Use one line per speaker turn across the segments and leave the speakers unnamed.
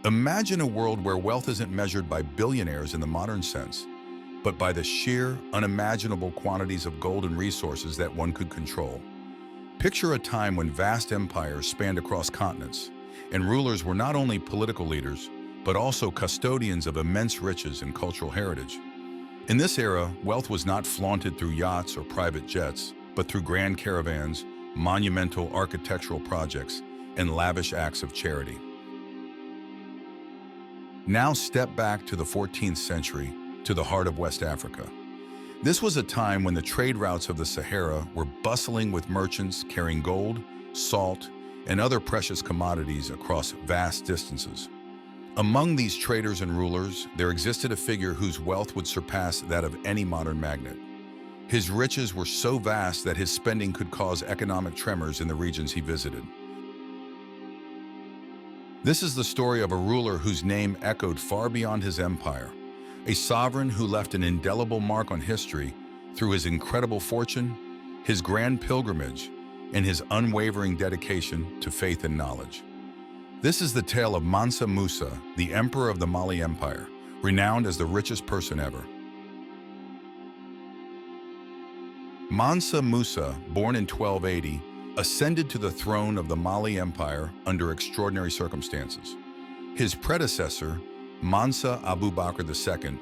Imagine a world where wealth isn't measured by billionaires in the modern sense, but by the sheer, unimaginable quantities of gold and resources that one could control. Picture a time when vast empires spanned across continents, and rulers were not only political leaders, but also custodians of immense riches and cultural heritage. In this era, wealth was not flaunted through yachts or private jets, but through grand caravans, monumental architectural projects, and lavish acts of charity. Now step back to the 14th century, to the heart of West Africa. This was a time when the trade routes of the Sahara were bustling with merchants carrying gold, salt, and other precious commodities across vast distances. Among these traders and rulers, there existed a figure whose wealth would surpass that of any modern magnate. His riches were so vast that his spending could cause economic tremors in the regions he visited. This is the story of a ruler whose name echoed far beyond his empire, a sovereign who left an indelible mark on history through his incredible fortune, his grand pilgrimage, and his unwavering dedication to faith and knowledge. This is the tale of Mansa Musa, the emperor of the Mali Empire, renowned as the richest person ever. Mansa Musa, born in 1280, ascended to the throne of the Mali Empire under extraordinary circumstances. His predecessor, Mansa Abu Bakr II,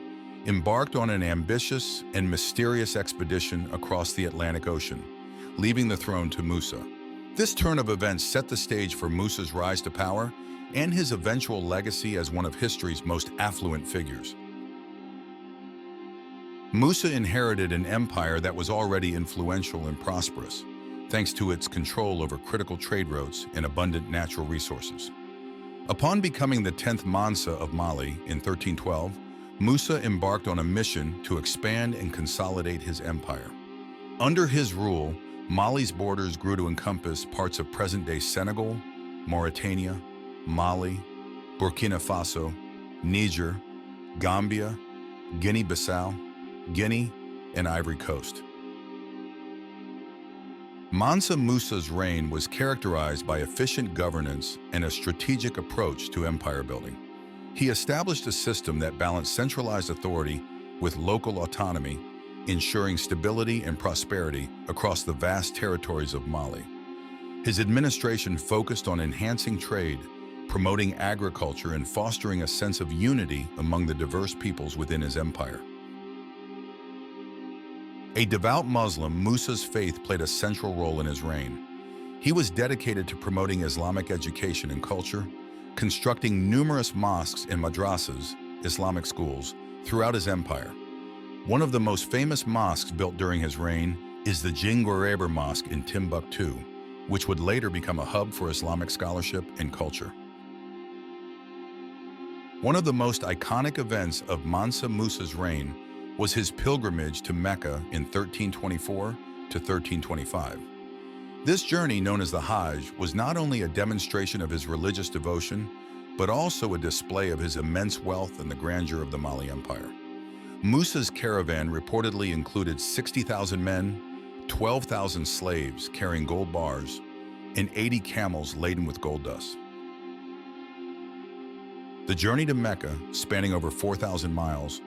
embarked on an ambitious and mysterious expedition across the Atlantic Ocean, leaving the throne to Musa. This turn of events set the stage for Musa's rise to power and his eventual legacy as one of history's most affluent figures. Musa inherited an empire that was already influential and prosperous, thanks to its control over critical trade routes and abundant natural resources. Upon becoming the 10th Mansa of Mali in 1312, Musa embarked on a mission to expand and consolidate his empire. Under his rule, Mali's borders grew to encompass parts of present-day Senegal, Mauritania, Mali, Burkina Faso, Niger, Gambia, Guinea-Bissau, Guinea, and Ivory Coast. Mansa Musa's reign was characterized by efficient governance and a strategic approach to empire building. He established a system that balanced centralized authority with local autonomy, ensuring stability and prosperity across the vast territories of Mali. His administration focused on enhancing trade, promoting agriculture, and fostering a sense of unity among the diverse peoples within his empire. A devout Muslim, Musa's faith played a central role in his reign. He was dedicated to promoting Islamic education and culture, constructing numerous mosques and madrasas, Islamic schools, throughout his empire. One of the most famous mosques built during his reign is the Djinguereber Mosque in Timbuktu, which would later become a hub for Islamic scholarship and culture. One of the most iconic events of Mansa Musa's reign was his pilgrimage to Mecca in 1324 to 1325. This journey, known as the Hajj, was not only a demonstration of his religious devotion, but also a display of his immense wealth and the grandeur of the Mali Empire. Musa's caravan reportedly included 60,000 men, 12,000 slaves carrying gold bars, and 80 camels laden with gold dust. The journey to Mecca, spanning over 4,000 miles,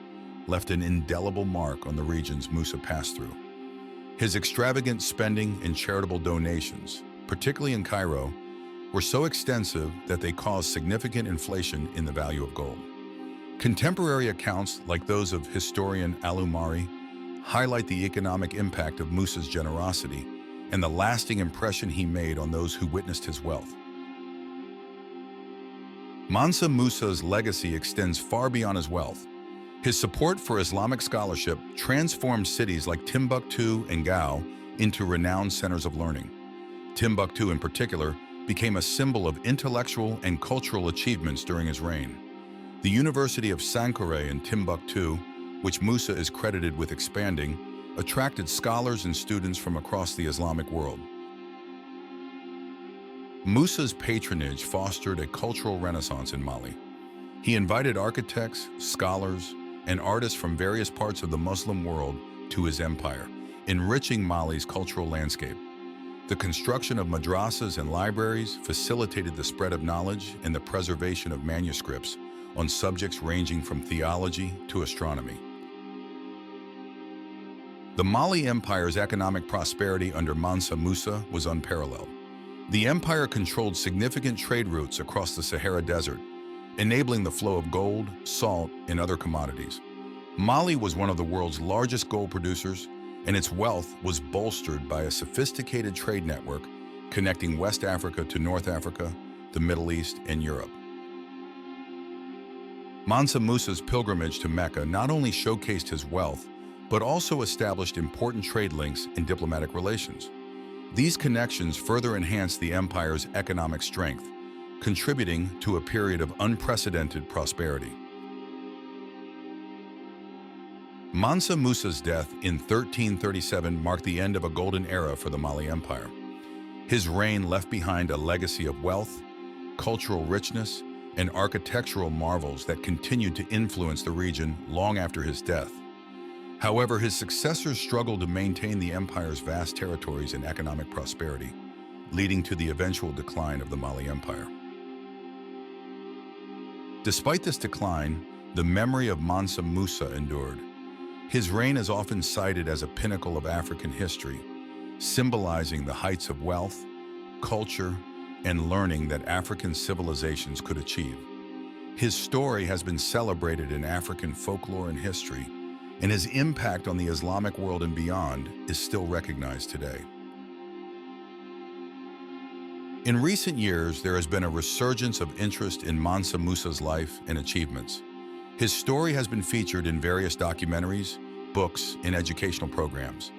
left an indelible mark on the regions Musa passed through. His extravagant spending and charitable donations, particularly in Cairo, were so extensive that they caused significant inflation in the value of gold. Contemporary accounts, like those of historian Al-Umari, highlight the economic impact of Musa's generosity and the lasting impression he made on those who witnessed his wealth. Mansa Musa's legacy extends far beyond his wealth. His support for Islamic scholarship transformed cities like Timbuktu and Gao into renowned centers of learning. Timbuktu, in particular, became a symbol of intellectual and cultural achievements during his reign. The University of Sankore in Timbuktu, which Musa is credited with expanding, attracted scholars and students from across the Islamic world. Musa's patronage fostered a cultural renaissance in Mali. He invited architects, scholars, and artists from various parts of the Muslim world to his empire, enriching Mali's cultural landscape. The construction of madrasas and libraries facilitated the spread of knowledge and the preservation of manuscripts on subjects ranging from theology to astronomy. The Mali Empire's economic prosperity under Mansa Musa was unparalleled. The empire controlled significant trade routes across the Sahara Desert, enabling the flow of gold, salt, and other commodities. Mali was one of the world's largest gold producers, and its wealth was bolstered by a sophisticated trade network connecting West Africa to North Africa, the Middle East, and Europe. Mansa Musa's pilgrimage to Mecca not only showcased his wealth, but also established important trade links and diplomatic relations. These connections further enhanced the empire's economic strength, contributing to a period of unprecedented prosperity. Mansa Musa's death in 1337 marked the end of a golden era for the Mali Empire. His reign left behind a legacy of wealth, cultural richness, and architectural marvels that continued to influence the region long after his death. However, his successors struggled to maintain the empire's vast territories and economic prosperity, leading to the eventual decline of the Mali Empire. Despite this decline, the memory of Mansa Musa endured. His reign is often cited as a pinnacle of African history, symbolizing the heights of wealth, culture, and learning that African civilizations could achieve. His story has been celebrated in African folklore and history, and his impact on the Islamic world and beyond is still recognized today. In recent years, there has been a resurgence of interest in Mansa Musa's life and achievements. His story has been featured in various documentaries, books, and educational programs,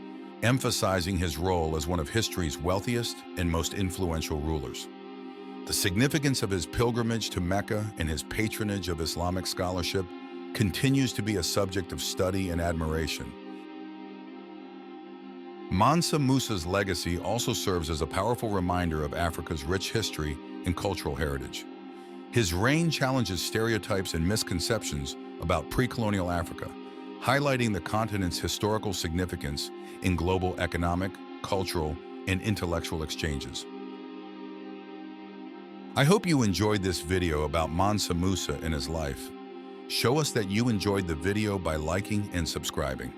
emphasizing his role as one of history's wealthiest and most influential rulers. The significance of his pilgrimage to Mecca and his patronage of Islamic scholarship continues to be a subject of study and admiration. Mansa Musa's legacy also serves as a powerful reminder of Africa's rich history and cultural heritage. His reign challenges stereotypes and misconceptions about pre-colonial Africa, highlighting the continent's historical significance in global economic, cultural, and intellectual exchanges. I hope you enjoyed this video about Mansa Musa and his life. Show us that you enjoyed the video by liking and subscribing.